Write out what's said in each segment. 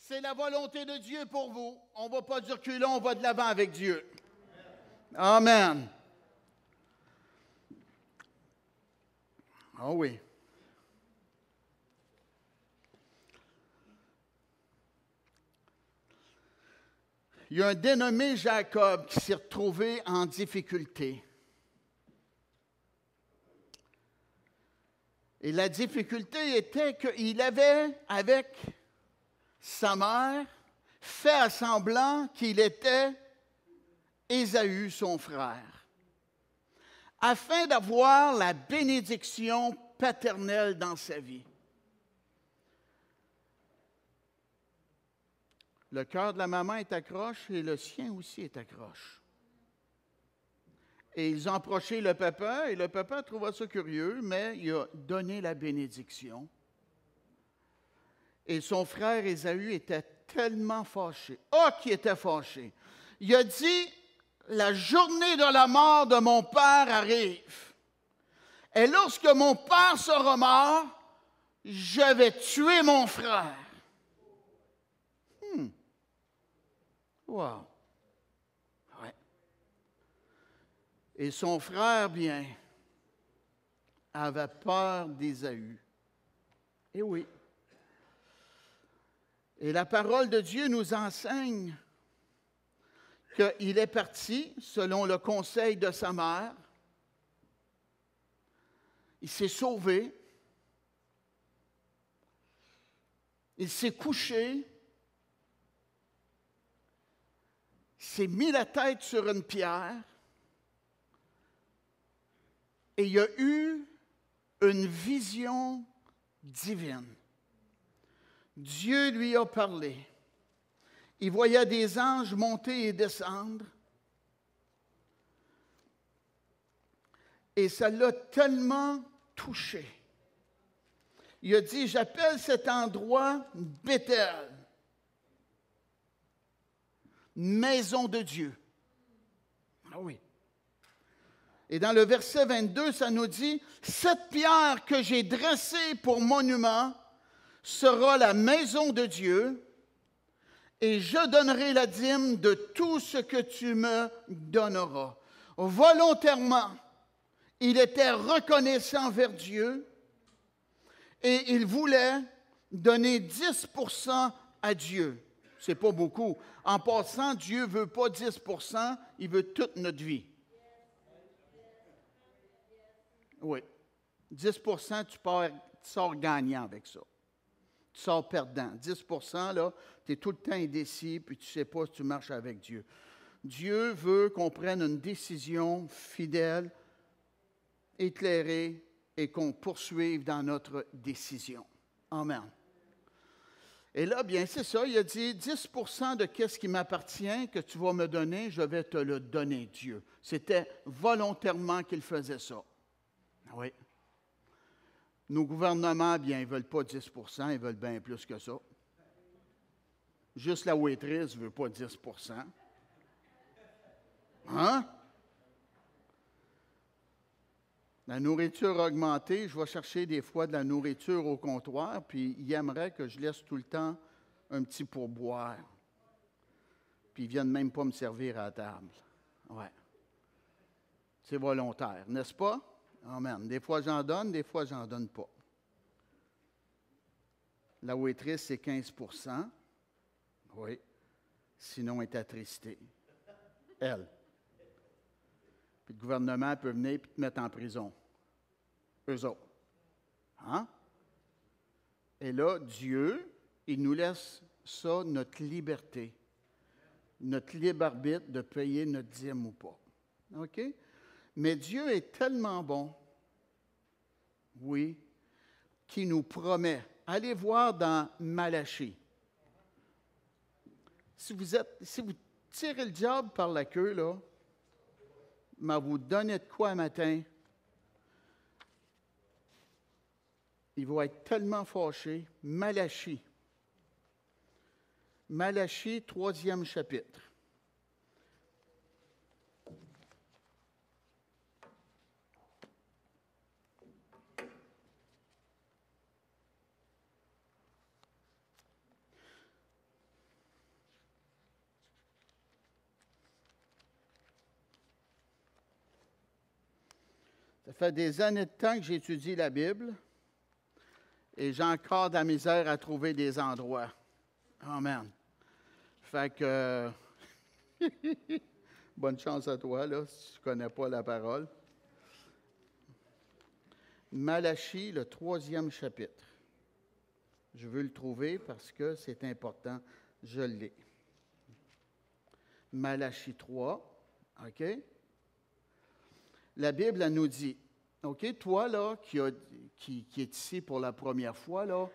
C'est la volonté de Dieu pour vous. On ne va pas du reculon, on va de l'avant avec Dieu. Amen. Ah oui. Il y a un dénommé Jacob qui s'est retrouvé en difficulté. Et la difficulté était qu'il avait, avec sa mère, fait semblant qu'il était Ésaü, son frère, afin d'avoir la bénédiction paternelle dans sa vie. Le cœur de la maman est accroche et le sien aussi est accroche. Et ils ont approché le papa, et le papa trouva ça curieux, mais il a donné la bénédiction. Et son frère Ésaü était tellement fâché. Oh, qui était fâché! Il a dit, la journée de la mort de mon père arrive. Et lorsque mon père sera mort, je vais tuer mon frère. Wow! Ouais. Et son frère, bien, avait peur d'Ésaü. Eh oui. Et la parole de Dieu nous enseigne qu'il est parti selon le conseil de sa mère. Il s'est sauvé. Il s'est couché. Il s'est mis la tête sur une pierre. Et il a eu une vision divine. Dieu lui a parlé. Il voyait des anges monter et descendre. Et ça l'a tellement touché. Il a dit, j'appelle cet endroit Béthel, maison de Dieu. Ah oui. Et dans le verset 22, ça nous dit, cette pierre que j'ai dressée pour monument sera la maison de Dieu, et je donnerai la dîme de tout ce que tu me donneras. Volontairement, il était reconnaissant vers Dieu et il voulait donner 10% à Dieu. Ce n'est pas beaucoup. En passant, Dieu ne veut pas 10%, il veut toute notre vie. Oui. 10%, tu sors gagnant avec ça. Tu sors perdant. 10%, là, tu es tout le temps indécis, puis tu ne sais pas si tu marches avec Dieu. Dieu veut qu'on prenne une décision fidèle, éclairée, et qu'on poursuive dans notre décision. Amen. Et là, bien, c'est ça, il a dit, 10% de ce qui m'appartient, que tu vas me donner, je vais te le donner, Dieu. C'était volontairement qu'il faisait ça. Oui. Nos gouvernements, bien, ils ne veulent pas 10%, ils veulent bien plus que ça. Juste la waitress ne veut pas 10%. Hein? La nourriture a augmenté. Je vais chercher des fois de la nourriture au comptoir, puis ils aimeraient que je laisse tout le temps un petit pourboire. Puis ils ne viennent même pas me servir à la table. Ouais. C'est volontaire, n'est-ce pas? Amen. Des fois, j'en donne, des fois, j'en donne pas. La waitress, c'est 15%. Oui. Sinon, elle est attristée. Elle. Puis le gouvernement peut venir et te mettre en prison. Eux autres. Hein? Et là, Dieu, il nous laisse ça, notre liberté, notre libre arbitre de payer notre dîme ou pas. OK? Mais Dieu est tellement bon, oui, qu'il nous promet. Allez voir dans Malachie. Si vous tirez le diable par la queue, là, mais vous donnez de quoi un matin, il va être tellement fâché. Malachie. Malachie, 3e chapitre. Ça fait des années de temps que j'étudie la Bible et j'ai encore de la misère à trouver des endroits. Amen. Fait que, bonne chance à toi, là, si tu ne connais pas la parole. Malachie, le 3e chapitre. Je veux le trouver parce que c'est important. Je l'ai. Malachie 3, OK? La Bible, elle nous dit, OK, toi, là, qui est ici pour la première fois, là,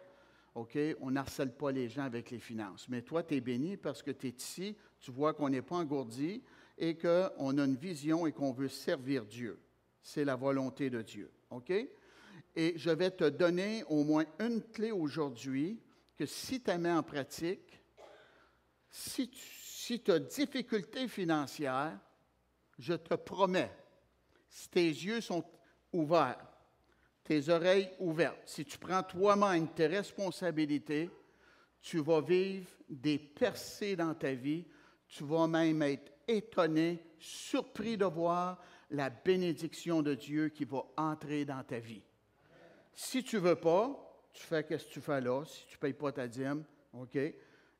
OK, on n'harcèle pas les gens avec les finances. Mais toi, tu es béni parce que tu es ici, tu vois qu'on n'est pas engourdi et qu'on a une vision et qu'on veut servir Dieu. C'est la volonté de Dieu, OK? Et je vais te donner au moins une clé aujourd'hui que si tu la mets en pratique, si tu as difficulté financière, je te promets, si tes yeux sont ouverts, tes oreilles ouvertes, si tu prends toi-même tes responsabilités, tu vas vivre des percées dans ta vie, tu vas même être étonné, surpris de voir la bénédiction de Dieu qui va entrer dans ta vie. Si tu ne veux pas, tu fais ce que tu fais là, si tu ne payes pas ta dîme, OK?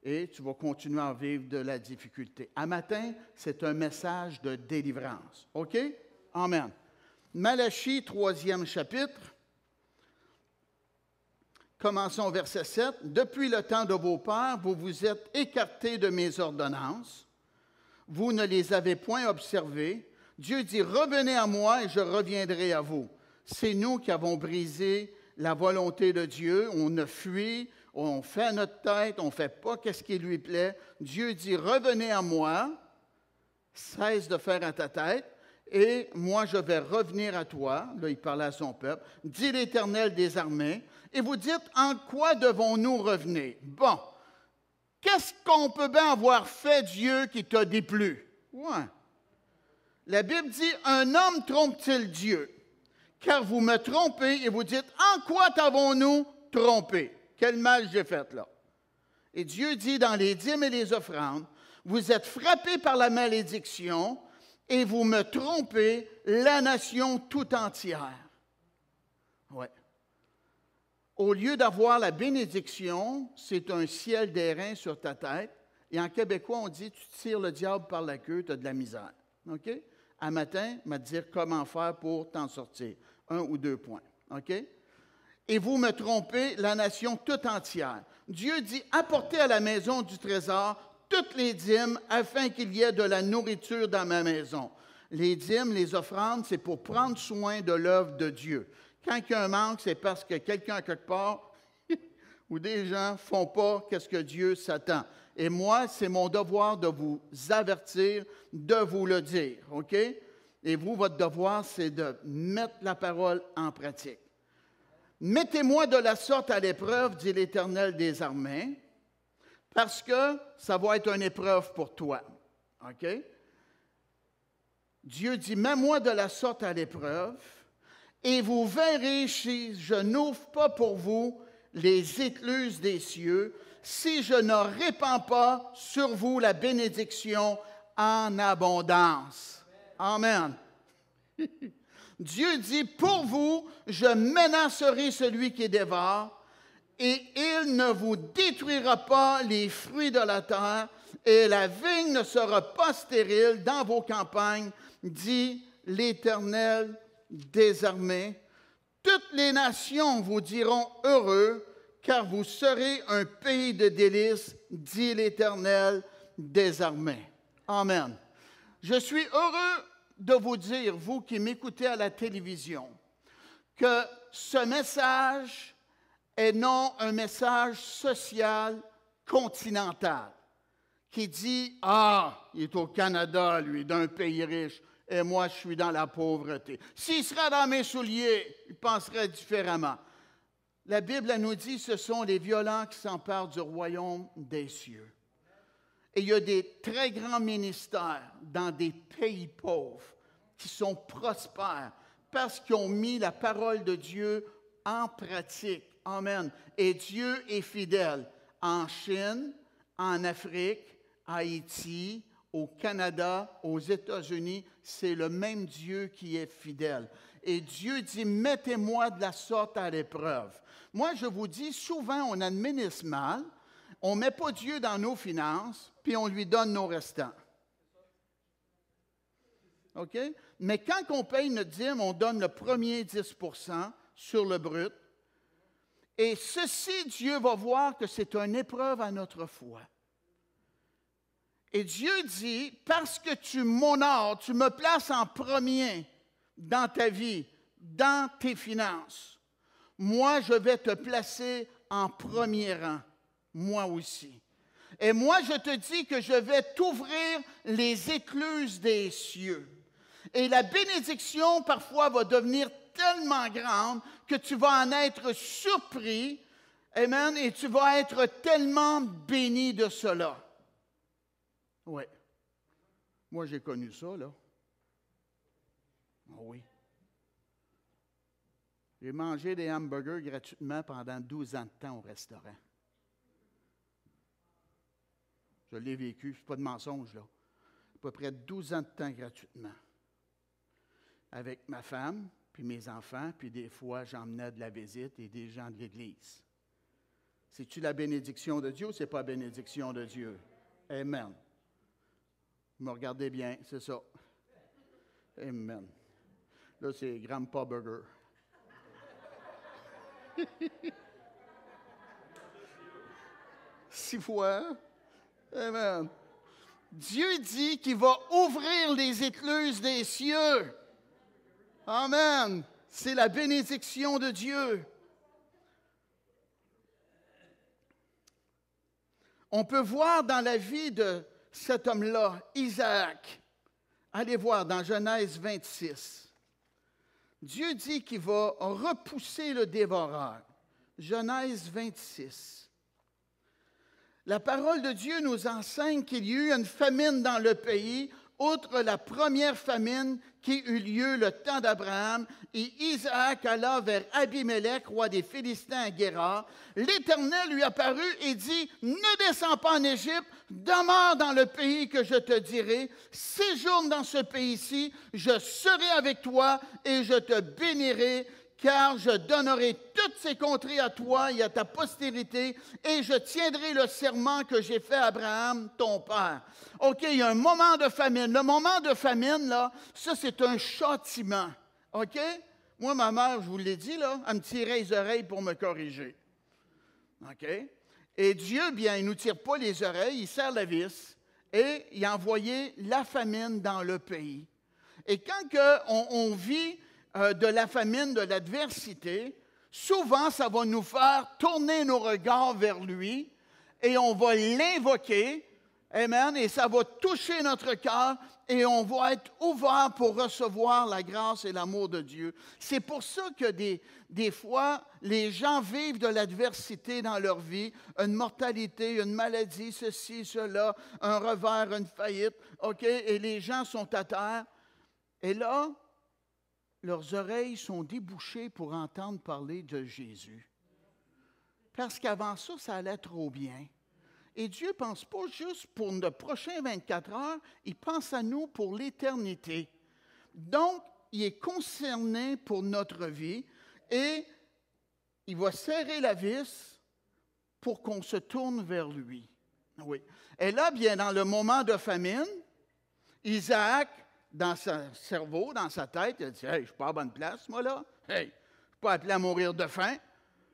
Et tu vas continuer à vivre de la difficulté. À matin, c'est un message de délivrance. OK? Amen. Malachie, 3e chapitre. Commençons au verset 7. « Depuis le temps de vos pères, vous vous êtes écartés de mes ordonnances. Vous ne les avez point observées. Dieu dit, revenez à moi et je reviendrai à vous. » C'est nous qui avons brisé la volonté de Dieu. On a fui, on fait à notre tête, on ne fait pas ce qui lui plaît. Dieu dit, revenez à moi, cesse de faire à ta tête, et moi je vais revenir à toi. Là, il parlait à son peuple. Dit l'Éternel des armées. Et vous dites, en quoi devons-nous revenir? Bon, qu'est-ce qu'on peut bien avoir fait, Dieu, qui t'a déplu? Ouais. La Bible dit, un homme trompe-t-il Dieu? Car vous me trompez et vous dites, en quoi t'avons-nous trompé? Quel mal j'ai fait là? Et Dieu dit dans les dîmes et les offrandes, vous êtes frappés par la malédiction et vous me trompez, la nation tout entière. Ouais. Au lieu d'avoir la bénédiction, c'est un ciel d'airain sur ta tête. Et en québécois, on dit, tu tires le diable par la queue, tu as de la misère. OK? À matin, je vais te dire comment faire pour t'en sortir. 1 ou 2 points. OK? Et vous me trompez, la nation toute entière. Dieu dit, apportez à la maison du trésor toutes les dîmes afin qu'il y ait de la nourriture dans ma maison. Les dîmes, les offrandes, c'est pour prendre soin de l'œuvre de Dieu. Quand il y a un manque, c'est parce que quelqu'un quelque part ou des gens ne font pas ce que Dieu s'attend. Et moi, c'est mon devoir de vous avertir, de vous le dire. OK? Et vous, votre devoir, c'est de mettre la parole en pratique. Mettez-moi de la sorte à l'épreuve, dit l'Éternel des armées, parce que ça va être une épreuve pour toi. OK? Dieu dit, mets-moi de la sorte à l'épreuve, et vous verrez si je n'ouvre pas pour vous les écluses des cieux, si je ne répands pas sur vous la bénédiction en abondance. Amen. Dieu dit, pour vous, je menacerai celui qui dévore, et il ne vous détruira pas les fruits de la terre, et la vigne ne sera pas stérile dans vos campagnes, dit l'Éternel des armées. Toutes les nations vous diront heureux, car vous serez un pays de délices, dit l'Éternel des armées. Amen. Je suis heureux de vous dire, vous qui m'écoutez à la télévision, que ce message est non un message social continental qui dit, ah, il est au Canada, lui, d'un pays riche, et moi, je suis dans la pauvreté. S'il serait dans mes souliers, il penserait différemment. La Bible elle nous dit, ce sont les violents qui s'emparent du royaume des cieux. Et il y a des très grands ministères dans des pays pauvres qui sont prospères parce qu'ils ont mis la parole de Dieu en pratique. Amen. Et Dieu est fidèle en Chine, en Afrique, Haïti, au Canada, aux États-Unis, c'est le même Dieu qui est fidèle. Et Dieu dit, mettez-moi de la sorte à l'épreuve. Moi, je vous dis, souvent, on administre mal, on ne met pas Dieu dans nos finances, puis on lui donne nos restants. OK? Mais quand on paye notre dîme, on donne le premier 10 % sur le brut. Et ceci, Dieu va voir que c'est une épreuve à notre foi. Et Dieu dit, parce que tu m'honores, tu me places en premier dans ta vie, dans tes finances, moi, je vais te placer en premier rang, moi aussi. Et moi, je te dis que je vais t'ouvrir les écluses des cieux. Et la bénédiction, parfois, va devenir tellement grande que tu vas en être surpris, amen, et tu vas être tellement béni de cela. Oui. Moi, j'ai connu ça, là. Oh oui. J'ai mangé des hamburgers gratuitement pendant 12 ans de temps au restaurant. Je l'ai vécu, ce n'est pas de mensonge, là. À peu près 12 ans de temps gratuitement. Avec ma femme, puis mes enfants, puis des fois, j'emmenais de la visite et des gens de l'Église. C'est-tu la bénédiction de Dieu ou ce n'est pas la bénédiction de Dieu? Amen. Vous me regardez bien, c'est ça. Amen. Là, c'est Grandpa Burger. 6 fois. Amen. Dieu dit qu'il va ouvrir les écluses des cieux. Amen. C'est la bénédiction de Dieu. On peut voir dans la vie de cet homme-là, Isaac. Allez voir dans Genèse 26. Dieu dit qu'il va repousser le dévoreur. Genèse 26. La parole de Dieu nous enseigne qu'il y eut une famine dans le pays, outre la première famine qui eut lieu le temps d'Abraham, et Isaac alla vers Abimelech, roi des Philistins à Guérar. L'Éternel lui apparut et dit, « Ne descends pas en Égypte, demeure dans le pays que je te dirai, séjourne dans ce pays-ci, je serai avec toi et je te bénirai, car je donnerai toutes ces contrées à toi et à ta postérité, et je tiendrai le serment que j'ai fait à Abraham, ton père. » OK, il y a un moment de famine. Le moment de famine, là, ça, c'est un châtiment. OK? Moi, ma mère, je vous l'ai dit, là, elle me tirait les oreilles pour me corriger. OK? Et Dieu, bien, il ne nous tire pas les oreilles, il serre la vis, et il a envoyé la famine dans le pays. Et quand on vit de la famine, de l'adversité, souvent, ça va nous faire tourner nos regards vers lui et on va l'invoquer, amen, et ça va toucher notre cœur et on va être ouvert pour recevoir la grâce et l'amour de Dieu. C'est pour ça que des fois, les gens vivent de l'adversité dans leur vie, une mortalité, une maladie, ceci, cela, un revers, une faillite, OK, et les gens sont à terre. Et là, leurs oreilles sont débouchées pour entendre parler de Jésus. Parce qu'avant ça, ça allait trop bien. Et Dieu ne pense pas juste pour nos prochains 24 heures, il pense à nous pour l'éternité. Donc, il est concerné pour notre vie et il va serrer la vis pour qu'on se tourne vers lui. Oui. Et là, bien, dans le moment de famine, Isaac, dans son cerveau, dans sa tête, il a dit, « Hey, je ne suis pas à bonne place, moi, là. Hey, je ne suis pas appelé à mourir de faim.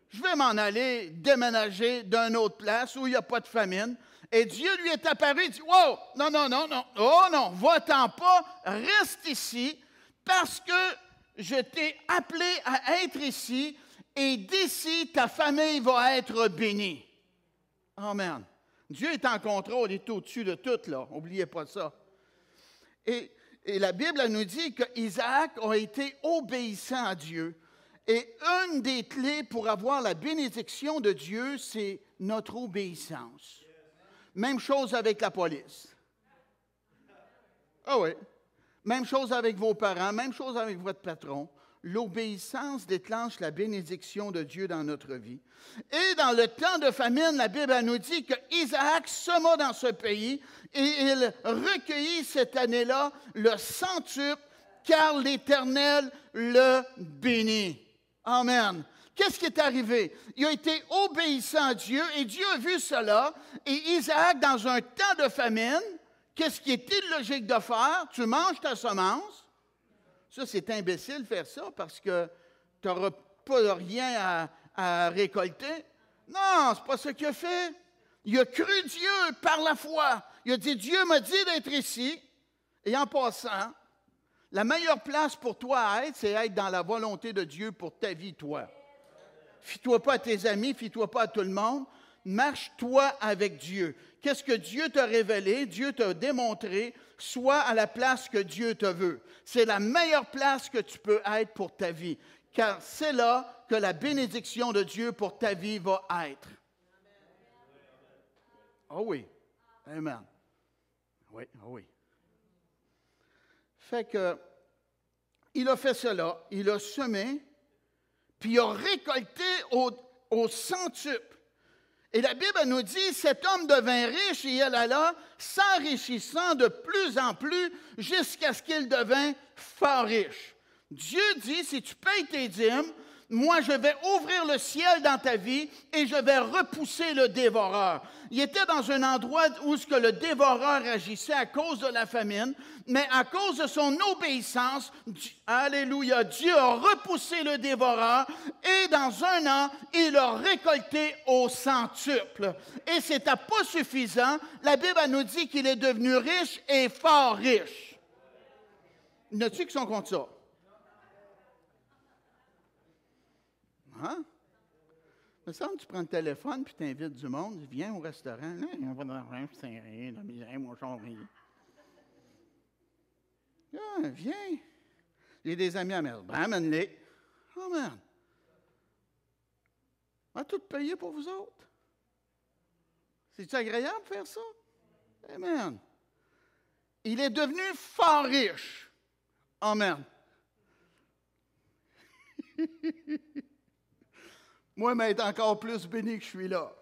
Je vais m'en aller déménager d'une autre place où il n'y a pas de famine. » Et Dieu lui est apparu et dit, « Wow, non, non, non, non, oh non, va-t'en pas, reste ici, parce que je t'ai appelé à être ici, et d'ici, ta famille va être bénie. » Amen. Dieu est en contrôle, il est au-dessus de tout, là. N'oubliez pas ça. Et la Bible elle nous dit qu'Isaac a été obéissant à Dieu. Et une des clés pour avoir la bénédiction de Dieu, c'est notre obéissance. Même chose avec la police. Ah oui. Même chose avec vos parents, même chose avec votre patron. l'obéissance déclenche la bénédiction de Dieu dans notre vie. Et dans le temps de famine, la Bible elle nous dit qu'Isaac sema dans ce pays et il recueillit cette année-là le centuple, car l'Éternel le bénit. Amen. Qu'est-ce qui est arrivé? Il a été obéissant à Dieu et Dieu a vu cela. Et Isaac, dans un temps de famine, qu'est-ce qui est illogique de faire? Tu manges ta semence. Ça, c'est imbécile de faire ça parce que tu n'auras pas rien à récolter. Non, ce n'est pas ce qu'il a fait. Il a cru Dieu par la foi. Il a dit, Dieu m'a dit d'être ici. Et en passant, la meilleure place pour toi à être, c'est être dans la volonté de Dieu pour ta vie, toi. Fie-toi pas à tes amis, fie-toi pas à tout le monde. Marche-toi avec Dieu. Qu'est-ce que Dieu t'a révélé, Dieu t'a démontré, sois à la place que Dieu te veut. C'est la meilleure place que tu peux être pour ta vie, car c'est là que la bénédiction de Dieu pour ta vie va être. Oh oui. Amen. Oui, oh oui. Fait que, il a fait cela, il a semé, puis il a récolté au centuple. Et la Bible nous dit, cet homme devint riche et il alla s'enrichissant de plus en plus jusqu'à ce qu'il devint fort riche. Dieu dit, si tu payes tes dîmes, moi je vais ouvrir le ciel dans ta vie et je vais repousser le dévoreur. Il était dans un endroit où ce que le dévoreur agissait à cause de la famine, mais à cause de son obéissance, alléluia, Dieu a repoussé le dévoreur et dans un an, il a récolté au centuple. Et c'était pas suffisant. La Bible nous dit qu'il est devenu riche et fort riche. Y en a-t-il qui sont contre ça? Hein? Il me semble que tu prends le téléphone puis tu invites du monde, viens au restaurant. Là, il n'y a pas d'argent, c'est rien, de misère, moi, je n'ai rien. Ah, viens. J'ai des amis à Melbourne. Amène-les. Amen. On va tout payer pour vous autres. C'est-tu agréable de faire ça? Amen. Il est devenu fort riche. Amen. Moi, mais être encore plus béni que je suis là.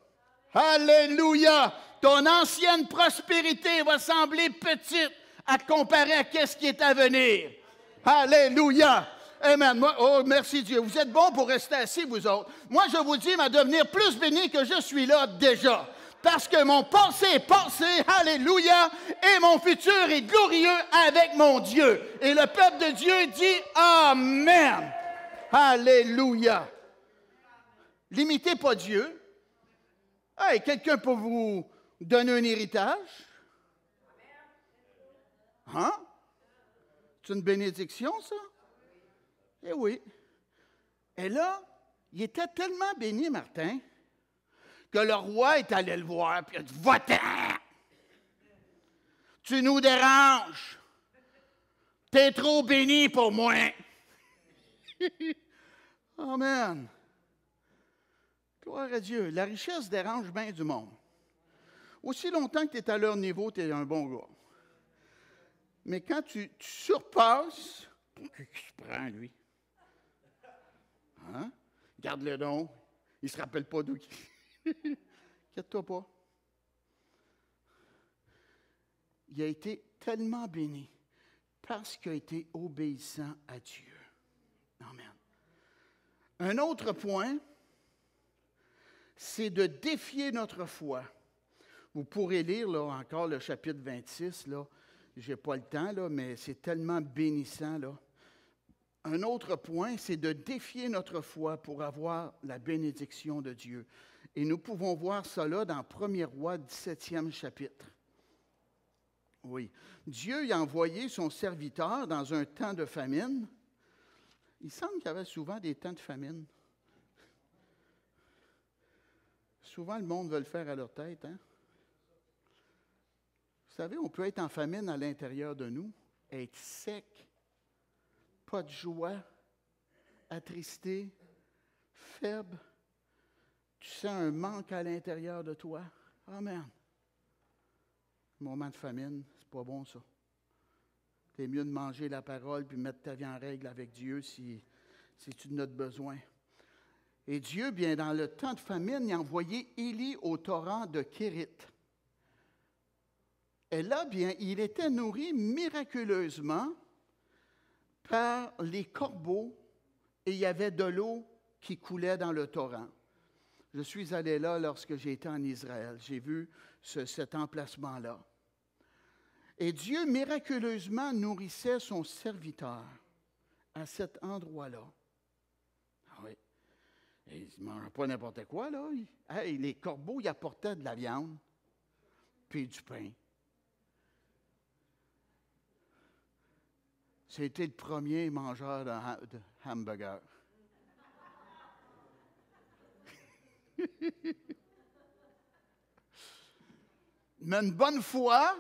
Alléluia! Ton ancienne prospérité va sembler petite à te comparer à ce qui est à venir. Alléluia! Amen. Moi, oh, merci Dieu. Vous êtes bons pour rester assis, vous autres. Moi, je vous dis, à devenir plus béni que je suis là déjà. Parce que mon passé est passé, alléluia, et mon futur est glorieux avec mon Dieu. Et le peuple de Dieu dit Amen. Alléluia. Limitez pas Dieu. Hey, quelqu'un peut vous donner un héritage? Hein? C'est une bénédiction, ça? Eh oui. Et là, il était tellement béni, Martin, que le roi est allé le voir, puis il a dit, va-t'en! Tu nous déranges! T'es trop béni pour moi! Amen! Gloire à Dieu. La richesse dérange bien du monde. Aussi longtemps que tu es à leur niveau, tu es un bon gars. Mais quand tu surpasses, qu'est-ce qu'il prend, lui? Hein? Garde-le donc. Il ne se rappelle pas d'où il... Inquiète-toi pas. Il a été tellement béni parce qu'il a été obéissant à Dieu. Amen. Un autre point, c'est de défier notre foi. Vous pourrez lire là, encore le chapitre 26, là. Je n'ai pas le temps, là, mais c'est tellement bénissant. Là. Un autre point, c'est de défier notre foi pour avoir la bénédiction de Dieu. Et nous pouvons voir cela dans 1er Roi, 17e chapitre. Oui. Dieu y a envoyé son serviteur dans un temps de famine. Il semble qu'il y avait souvent des temps de famine. Souvent, le monde veut le faire à leur tête. Hein? Vous savez, on peut être en famine à l'intérieur de nous, être sec, pas de joie, attristé, faible. Tu sens un manque à l'intérieur de toi. Amen. Moment de famine, c'est pas bon ça. C'est mieux de manger la parole puis mettre ta vie en règle avec Dieu si C'est-tu de notre besoin? Et Dieu, bien, dans le temps de famine, il a envoyé Élie au torrent de Kérit. Et là, bien, il était nourri miraculeusement par les corbeaux et il y avait de l'eau qui coulait dans le torrent. Je suis allé là lorsque j'ai été en Israël. J'ai vu cet emplacement-là. Et Dieu miraculeusement nourrissait son serviteur à cet endroit-là. Ah oui. Et il ne mangeait pas n'importe quoi, là. Hey, les corbeaux, ils apportaient de la viande puis du pain. C'était le premier mangeur de hamburger. Mais une bonne fois,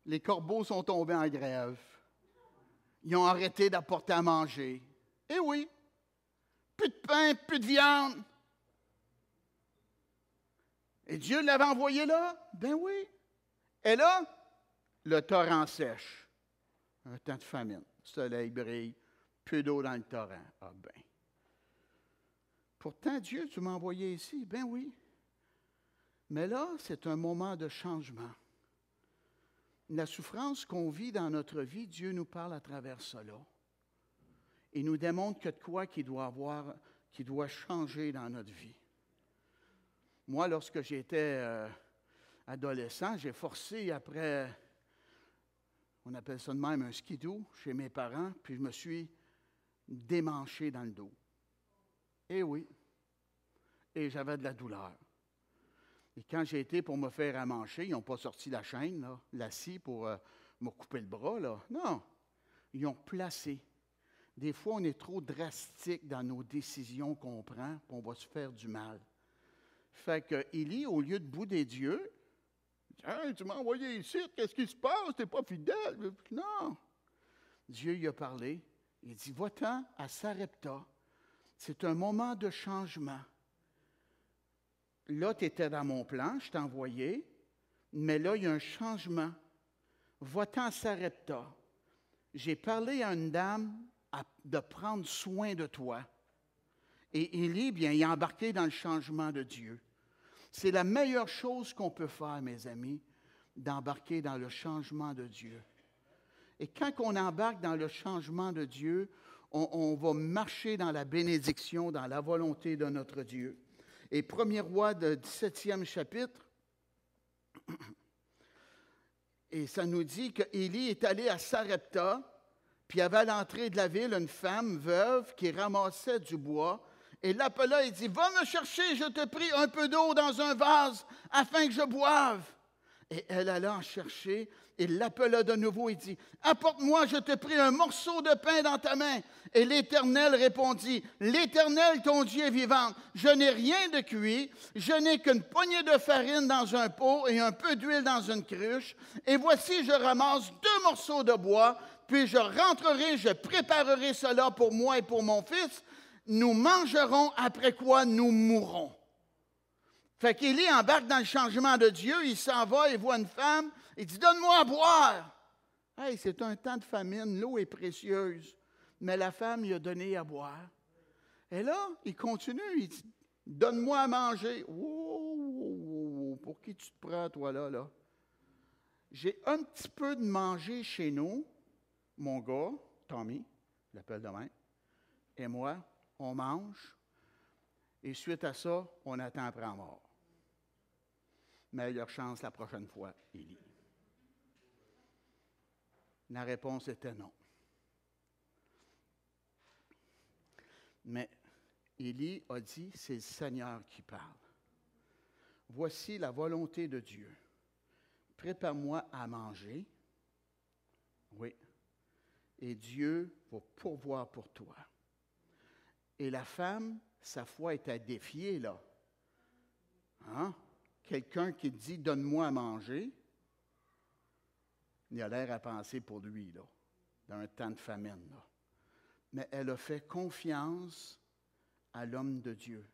les corbeaux sont tombés en grève. Ils ont arrêté d'apporter à manger. Eh oui, plus de pain, plus de viande. Et Dieu l'avait envoyé là? Ben oui. Et là, le torrent sèche. Un temps de famine. Le soleil brille, peu d'eau dans le torrent. Ah ben. Pourtant, Dieu, tu m'as envoyé ici. Ben oui. Mais là, c'est un moment de changement. La souffrance qu'on vit dans notre vie, Dieu nous parle à travers cela. Il nous démontre que de quoi qui doit changer dans notre vie. Moi, lorsque j'étais adolescent, j'ai forcé après, on appelle ça de même un skidoo, chez mes parents, puis je me suis démanché dans le dos. Eh oui. Et j'avais de la douleur. Et quand j'ai été pour me faire amancher, ils n'ont pas sorti la chaîne, là, la scie pour me couper le bras, là. Non. Ils ont placé. Des fois, on est trop drastique dans nos décisions qu'on prend, puis on va se faire du mal. Fait que Élie, au lieu de bouder Dieu, il dit « Hey, tu m'as envoyé ici, qu'est-ce qui se passe? Tu n'es pas fidèle. » Non. Dieu y a parlé. Il dit « Va-t'en à Sarepta. C'est un moment de changement. Là, tu étais dans mon plan, je t'ai envoyé, mais là, il y a un changement. Va-t'en à Sarepta. J'ai parlé à une dame de prendre soin de toi. » Et Élie, bien, il est embarqué dans le changement de Dieu. C'est la meilleure chose qu'on peut faire, mes amis, d'embarquer dans le changement de Dieu. Et quand on embarque dans le changement de Dieu, on va marcher dans la bénédiction, dans la volonté de notre Dieu. Et 1er Roi, de 17e chapitre, et ça nous dit qu'Élie est allé à Sarepta, puis il y avait à l'entrée de la ville une femme veuve qui ramassait du bois, et l'appela et dit « Va me chercher, je te prie, un peu d'eau dans un vase, afin que je boive. » Et elle alla en chercher, et l'appela de nouveau et dit « Apporte-moi, je te prie, un morceau de pain dans ta main. » Et l'Éternel répondit « L'Éternel, ton Dieu est vivant, je n'ai rien de cuit, je n'ai qu'une poignée de farine dans un pot et un peu d'huile dans une cruche. Et voici, je ramasse 2 morceaux de bois, puis je rentrerai, je préparerai cela pour moi et pour mon fils. Nous mangerons, après quoi nous mourrons. » Fait qu'Élie embarque dans le changement de Dieu, il s'en va, il voit une femme, il dit « Donne-moi à boire. » Hey, c'est un temps de famine, l'eau est précieuse, mais la femme lui a donné à boire. Et là, il continue, il dit « Donne-moi à manger. » Oh, pour qui tu te prends, toi, là? J'ai un petit peu de manger chez nous, mon gars, Tommy, je l'appelle demain, et moi, on mange, et suite à ça, on attend après la mort. Meilleure chance la prochaine fois, Élie. La réponse était non. Mais Élie a dit, c'est le Seigneur qui parle. Voici la volonté de Dieu. Prépare-moi à manger. Oui. Et Dieu va pourvoir pour toi. Et la femme, sa foi est à défier, là. Hein? Quelqu'un qui dit « Donne-moi à manger », il a l'air à penser pour lui, là, dans un temps de famine, là. Mais elle a fait confiance à l'homme de Dieu.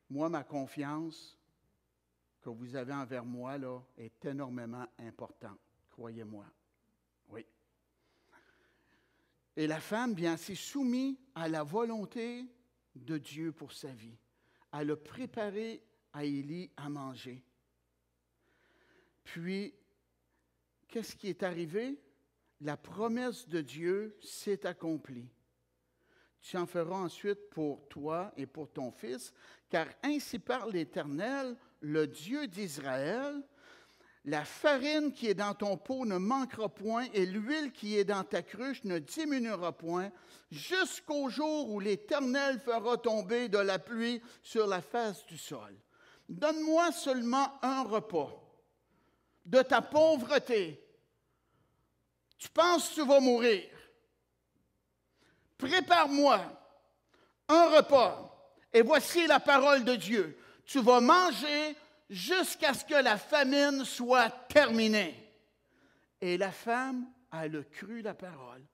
Moi, ma confiance que vous avez envers moi, là, est énormément importante, croyez-moi. Oui. Et la femme, bien, s'est soumise à la volonté de Dieu pour sa vie. Elle a préparé à Élie à manger. Puis, qu'est-ce qui est arrivé? La promesse de Dieu s'est accomplie. Tu en feras ensuite pour toi et pour ton fils, car ainsi parle l'Éternel, le Dieu d'Israël, la farine qui est dans ton pot ne manquera point et l'huile qui est dans ta cruche ne diminuera point, jusqu'au jour où l'Éternel fera tomber de la pluie sur la face du sol. Donne-moi seulement un repas de ta pauvreté. Tu penses que tu vas mourir. Prépare-moi un repas. Et voici la parole de Dieu. Tu vas manger jusqu'à ce que la famine soit terminée. Et la femme, elle a cru la parole.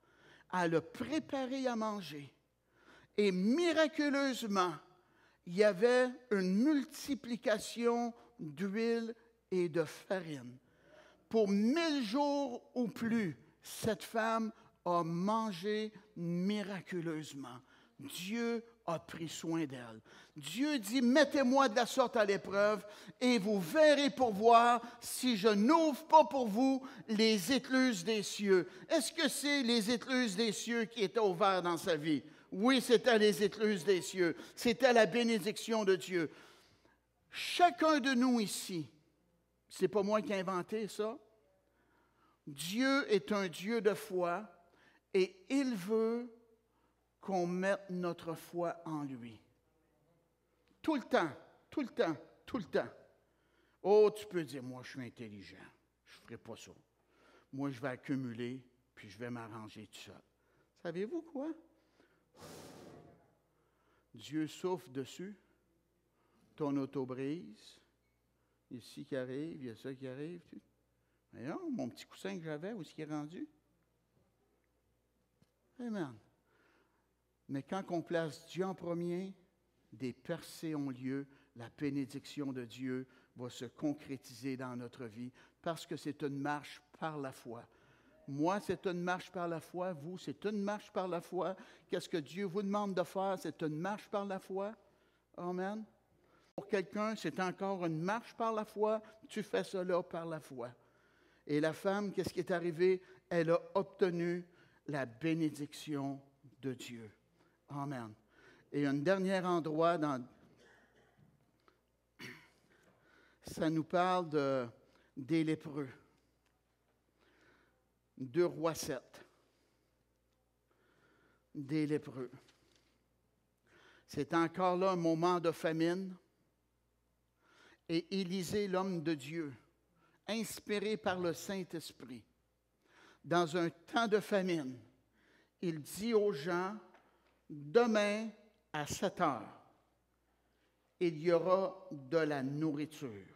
Elle a préparé à manger. Et miraculeusement, il y avait une multiplication d'huile et de farine. Pour 1000 jours ou plus, cette femme a mangé miraculeusement. Dieu a pris soin d'elle. Dieu dit, mettez-moi de la sorte à l'épreuve et vous verrez pour voir si je n'ouvre pas pour vous les écluses des cieux. Est-ce que c'est les écluses des cieux qui étaient ouvertes dans sa vie? Oui, c'était les écluses des cieux. C'était la bénédiction de Dieu. Chacun de nous ici, c'est pas moi qui ai inventé ça. Dieu est un Dieu de foi et il veut qu'on mette notre foi en lui. Tout le temps, tout le temps, tout le temps. Oh, tu peux dire, moi je suis intelligent, je ne ferai pas ça. Moi je vais accumuler, puis je vais m'arranger tout seul. Savez-vous quoi? Dieu souffle dessus, ton auto-brise, ici qui arrive, il y a ça qui arrive. Voyons, mon petit coussin que j'avais, où est-ce qu'il est rendu? Amen. Mais quand on place Dieu en premier, des percées ont lieu, la bénédiction de Dieu va se concrétiser dans notre vie parce que c'est une marche par la foi. Moi, c'est une marche par la foi. Vous, c'est une marche par la foi. Qu'est-ce que Dieu vous demande de faire? C'est une marche par la foi. Amen. Pour quelqu'un, c'est encore une marche par la foi. Tu fais cela par la foi. Et la femme, qu'est-ce qui est arrivé? Elle a obtenu la bénédiction de Dieu. Amen. Et un dernier endroit, ça nous parle des lépreux. 2 Rois 7. Des lépreux. C'est encore là un moment de famine. Et Élisée, l'homme de Dieu, inspiré par le Saint-Esprit, dans un temps de famine, il dit aux gens, demain à 7 heures, il y aura de la nourriture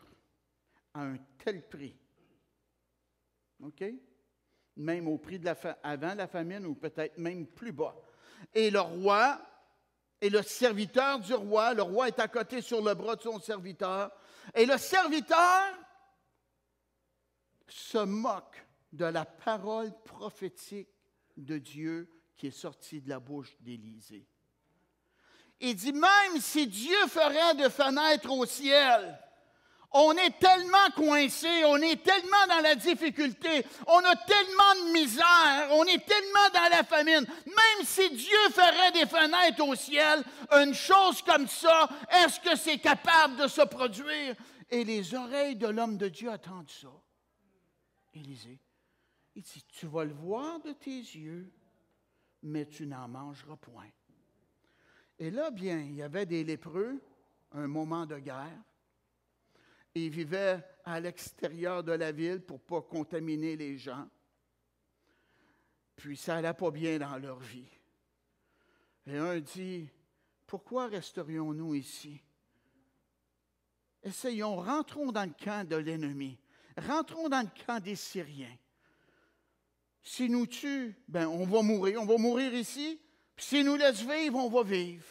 à un tel prix. OK? Même au prix avant la famine ou peut-être même plus bas. Et le roi et le serviteur du roi, le roi est à côté sur le bras de son serviteur, et le serviteur se moque de la parole prophétique de Dieu qui est sortie de la bouche d'Élisée. Il dit, même si Dieu ferait de fenêtres au ciel, on est tellement coincé, on est tellement dans la difficulté, on a tellement de misère, on est tellement dans la famine. Même si Dieu ferait des fenêtres au ciel, une chose comme ça, est-ce que c'est capable de se produire? Et les oreilles de l'homme de Dieu attendent ça. Élisée, il dit, tu vas le voir de tes yeux, mais tu n'en mangeras point. Et là, bien, il y avait des lépreux, un moment de guerre. Ils vivaient à l'extérieur de la ville pour ne pas contaminer les gens. Puis ça n'allait pas bien dans leur vie. Et un dit, pourquoi resterions-nous ici? Essayons, rentrons dans le camp de l'ennemi. Rentrons dans le camp des Syriens. S'ils nous tuent, ben on va mourir ici. Puis s'ils nous laissent vivre, on va vivre.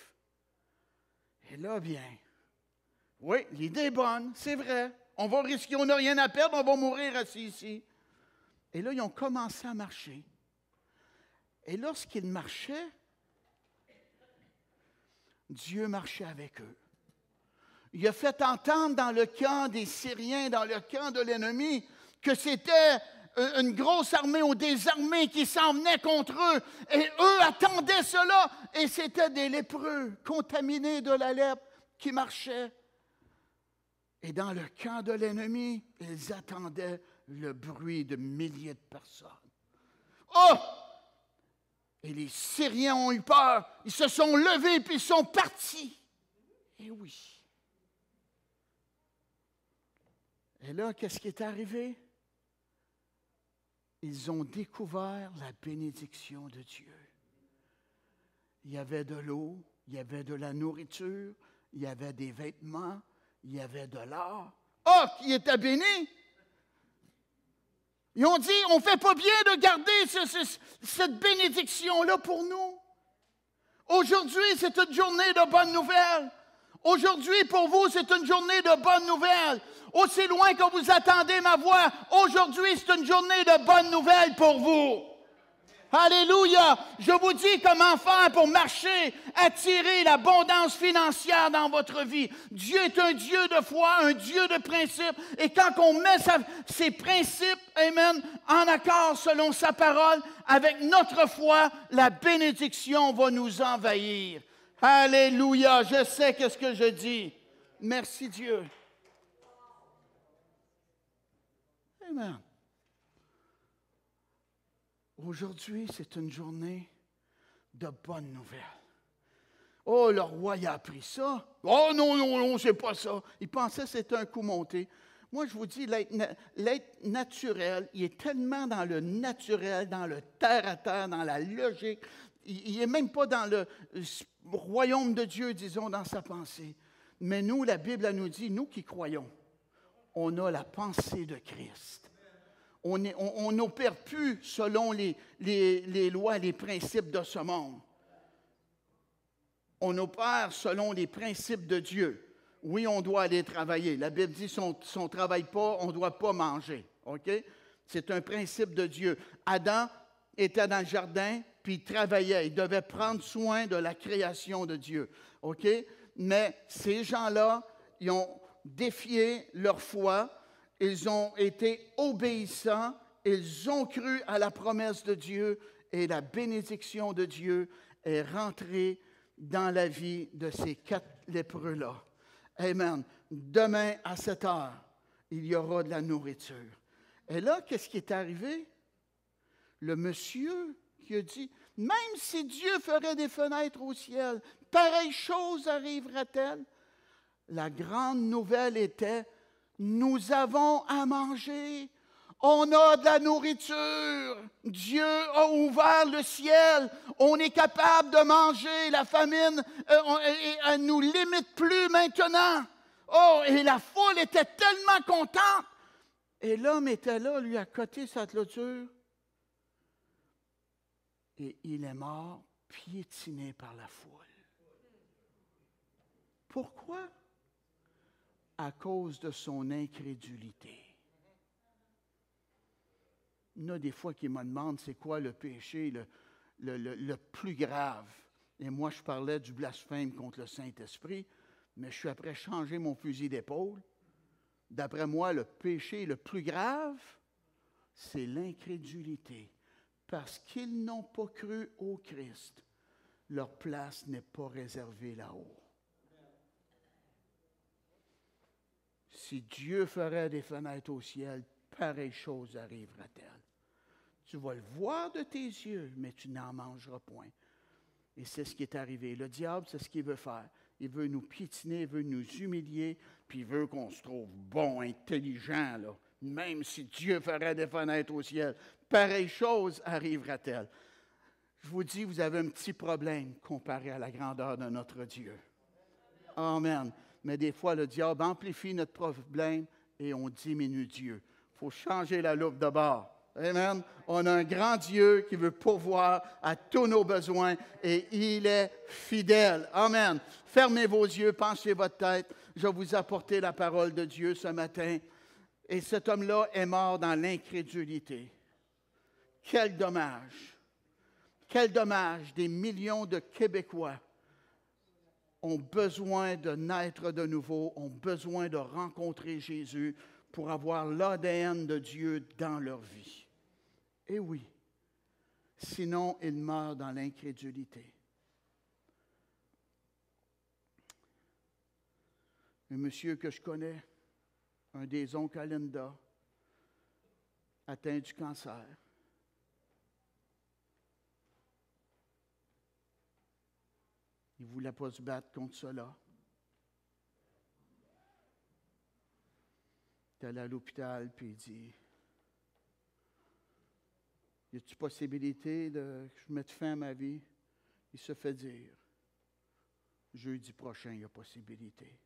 Et là, bien, oui, l'idée est bonne, c'est vrai. On va risquer, on n'a rien à perdre, on va mourir assis ici. Et là, ils ont commencé à marcher. Et lorsqu'ils marchaient, Dieu marchait avec eux. Il a fait entendre dans le camp des Syriens, dans le camp de l'ennemi, que c'était une grosse armée ou des armées qui s'en venaient contre eux. Et eux attendaient cela. Et c'était des lépreux contaminés de la lèpre qui marchaient. Et dans le camp de l'ennemi, ils attendaient le bruit de milliers de personnes. Oh! Et les Syriens ont eu peur. Ils se sont levés puis ils sont partis. Et oui. Et là, qu'est-ce qui est arrivé? Ils ont découvert la bénédiction de Dieu. Il y avait de l'eau, il y avait de la nourriture, il y avait des vêtements, il y avait de l'or. Oh, qui était béni! Ils ont dit, on ne fait pas bien de garder cette bénédiction-là pour nous. Aujourd'hui, c'est une journée de bonnes nouvelles. Aujourd'hui, pour vous, c'est une journée de bonnes nouvelles. Aussi loin que vous attendez ma voix, aujourd'hui, c'est une journée de bonnes nouvelles pour vous. Alléluia! Je vous dis comment faire pour marcher, attirer l'abondance financière dans votre vie. Dieu est un Dieu de foi, un Dieu de principes. Et quand on met ses principes, amen, en accord selon sa parole, avec notre foi, la bénédiction va nous envahir. Alléluia! Je sais qu'est-ce que je dis. Merci Dieu. Amen. Aujourd'hui, c'est une journée de bonnes nouvelles. Oh, le roi, il a appris ça. Oh non, non, non, c'est pas ça. Il pensait que c'était un coup monté. Moi, je vous dis, l'être naturel, il est tellement dans le naturel, dans le terre-à-terre, dans la logique. Il n'est même pas dans le royaume de Dieu, disons, dans sa pensée. Mais nous, la Bible, elle nous dit, nous qui croyons, on a la pensée de Christ. On n'opère plus selon les lois, les principes de ce monde. On opère selon les principes de Dieu. Oui, on doit aller travailler. La Bible dit, si on ne travaille pas, on ne doit pas manger. OK? C'est un principe de Dieu. Adam était dans le jardin, puis il travaillait. Il devait prendre soin de la création de Dieu. OK? Mais ces gens-là, ils ont défié leur foi. Ils ont été obéissants, ils ont cru à la promesse de Dieu et la bénédiction de Dieu est rentrée dans la vie de ces 4 lépreux-là. Amen. Demain à 7 heures, il y aura de la nourriture. Et là, qu'est-ce qui est arrivé? Le monsieur qui a dit, même si Dieu ferait des fenêtres au ciel, pareille chose arriverait-elle? La grande nouvelle était, nous avons à manger. On a de la nourriture. Dieu a ouvert le ciel. On est capable de manger. La famine, elle ne nous limite plus maintenant. Oh, et la foule était tellement contente. Et l'homme était là, lui, à côté de sa clôture. Et il est mort, piétiné par la foule. Pourquoi? À cause de son incrédulité. Il y en a des fois qui me demandent c'est quoi le péché le plus grave. Et moi, je parlais du blasphème contre le Saint-Esprit, mais je suis après changer mon fusil d'épaule. D'après moi, le péché le plus grave, c'est l'incrédulité. Parce qu'ils n'ont pas cru au Christ, leur place n'est pas réservée là-haut. Si Dieu ferait des fenêtres au ciel, pareille chose arrivera-t-elle. Tu vas le voir de tes yeux, mais tu n'en mangeras point. Et c'est ce qui est arrivé. Le diable, c'est ce qu'il veut faire. Il veut nous piétiner, il veut nous humilier, puis il veut qu'on se trouve bon, intelligent, là. Même si Dieu ferait des fenêtres au ciel, pareille chose arrivera-t-elle. Je vous dis, vous avez un petit problème comparé à la grandeur de notre Dieu. Amen. Mais des fois, le diable amplifie notre problème et on diminue Dieu. Il faut changer la loupe de bord. Amen. On a un grand Dieu qui veut pourvoir à tous nos besoins et il est fidèle. Amen. Fermez vos yeux, penchez votre tête. Je vais vous apporter la parole de Dieu ce matin. Et cet homme-là est mort dans l'incrédulité. Quel dommage. Quel dommage, des millions de Québécois ont besoin de naître de nouveau, ont besoin de rencontrer Jésus pour avoir l'ADN de Dieu dans leur vie. Et oui, sinon ils meurent dans l'incrédulité. Un monsieur que je connais, un des oncles à Linda, atteint du cancer. Il ne voulait pas se battre contre cela. Il est allé à l'hôpital, puis il dit, y a-t-il possibilité que je mette fin à ma vie? Il se fait dire, jeudi prochain, il y a possibilité.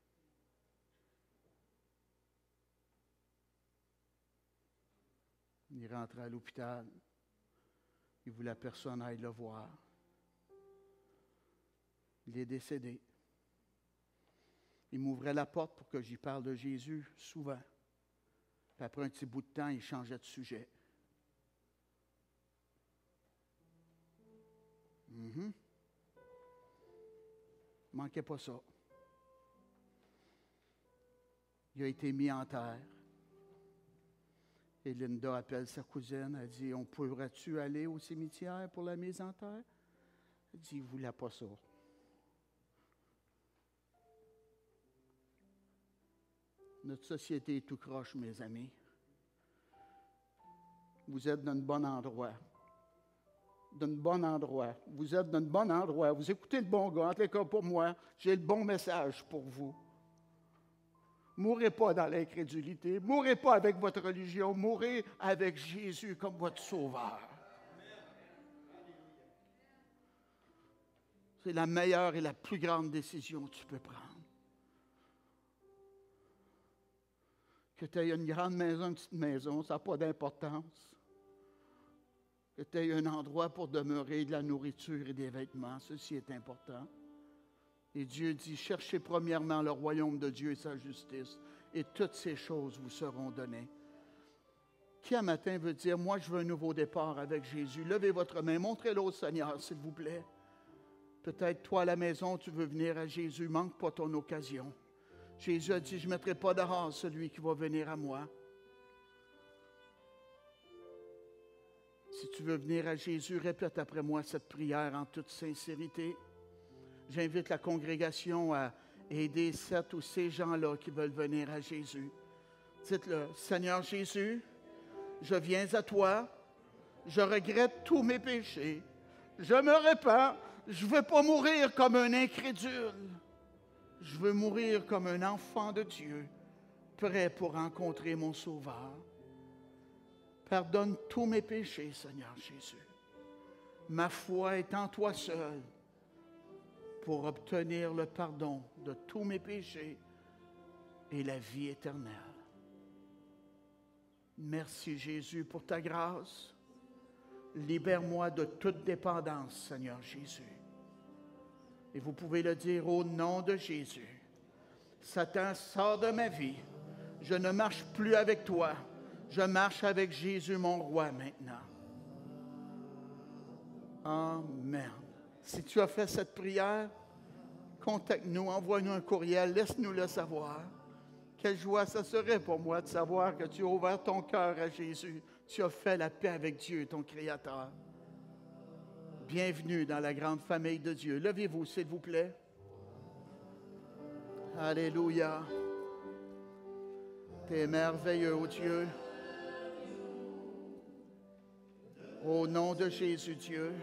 Il rentre à l'hôpital. Il voulait que personne aille le voir. Il est décédé. Il m'ouvrait la porte pour que j'y parle de Jésus souvent. Puis après un petit bout de temps, il changeait de sujet. Manquait pas ça. Il a été mis en terre. Et Linda appelle sa cousine, elle dit, on pourrait-tu aller au cimetière pour la mise en terre? Elle dit, il ne voulait pas ça. Notre société est tout croche, mes amis. Vous êtes dans un bon endroit. D'un bon endroit. Vous êtes dans un bon endroit. Vous écoutez le bon gars. En tout cas, pour moi, j'ai le bon message pour vous. Mourez pas dans l'incrédulité. Mourez pas avec votre religion. Mourez avec Jésus comme votre sauveur. C'est la meilleure et la plus grande décision que tu peux prendre. Que tu aies une grande maison, une petite maison, ça n'a pas d'importance. Que tu aies un endroit pour demeurer, de la nourriture et des vêtements, ceci est important. Et Dieu dit, cherchez premièrement le royaume de Dieu et sa justice, et toutes ces choses vous seront données. Qui un matin veut dire, moi je veux un nouveau départ avec Jésus? Levez votre main, montrez-le au Seigneur, s'il vous plaît. Peut-être toi à la maison, tu veux venir à Jésus, manque pas ton occasion. Jésus a dit, je ne mettrai pas dehors celui qui va venir à moi. Si tu veux venir à Jésus, répète après moi cette prière en toute sincérité. J'invite la congrégation à aider cette ou ces gens-là qui veulent venir à Jésus. Dites-le, Seigneur Jésus, je viens à toi, je regrette tous mes péchés, je me répands, je ne veux pas mourir comme un incrédule, je veux mourir comme un enfant de Dieu, prêt pour rencontrer mon Sauveur. Pardonne tous mes péchés, Seigneur Jésus. Ma foi est en toi seul pour obtenir le pardon de tous mes péchés et la vie éternelle. Merci Jésus pour ta grâce. Libère-moi de toute dépendance, Seigneur Jésus. Et vous pouvez le dire au nom de Jésus. Satan, sors de ma vie. Je ne marche plus avec toi. Je marche avec Jésus, mon roi, maintenant. Amen. Si tu as fait cette prière, contacte-nous, envoie-nous un courriel, laisse-nous le savoir. Quelle joie ça serait pour moi de savoir que tu as ouvert ton cœur à Jésus. Tu as fait la paix avec Dieu, ton Créateur. Bienvenue dans la grande famille de Dieu. Levez-vous, s'il vous plaît. Alléluia. Tu es merveilleux, ô Dieu. Au nom de Jésus, Dieu.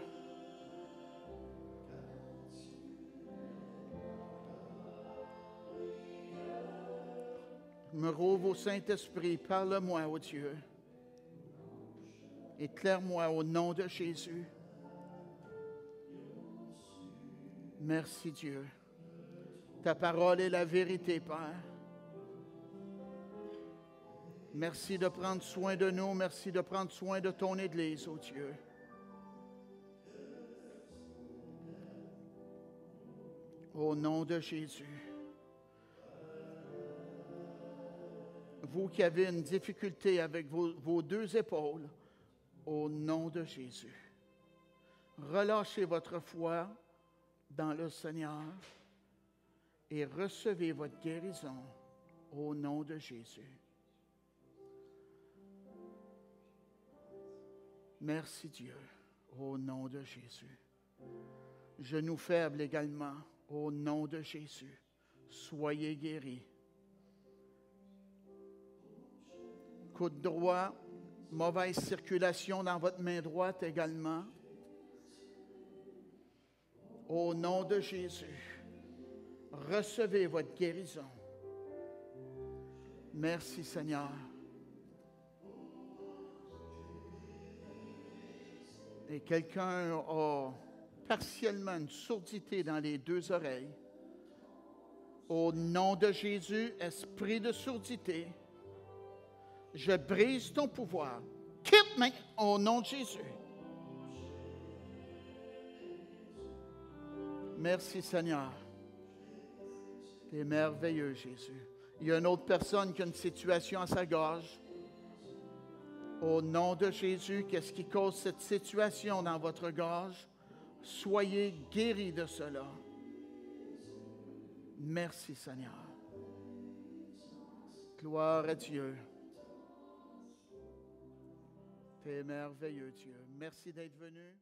Me rouvre au Saint-Esprit, parle-moi, ô Dieu. Éclaire-moi au nom de Jésus. Merci, Dieu. Ta parole est la vérité, Père. Merci de prendre soin de nous. Merci de prendre soin de ton Église, ô Dieu. Au nom de Jésus. Vous qui avez une difficulté avec vos deux épaules, au nom de Jésus, relâchez votre foi dans le Seigneur et recevez votre guérison au nom de Jésus. Merci Dieu, au nom de Jésus. Genoux faibles également, au nom de Jésus. Soyez guéris. Coude droit, mauvaise circulation dans votre main droite également. Au nom de Jésus, recevez votre guérison. Merci Seigneur. Et quelqu'un a partiellement une surdité dans les deux oreilles. Au nom de Jésus, esprit de surdité, je brise ton pouvoir. Quitte maintenant au nom de Jésus. Merci Seigneur. Tu es merveilleux, Jésus. Il y a une autre personne qui a une situation à sa gorge. Au nom de Jésus, qu'est-ce qui cause cette situation dans votre gorge? Soyez guéris de cela. Merci Seigneur. Gloire à Dieu. Tu es merveilleux, Dieu. Merci d'être venu.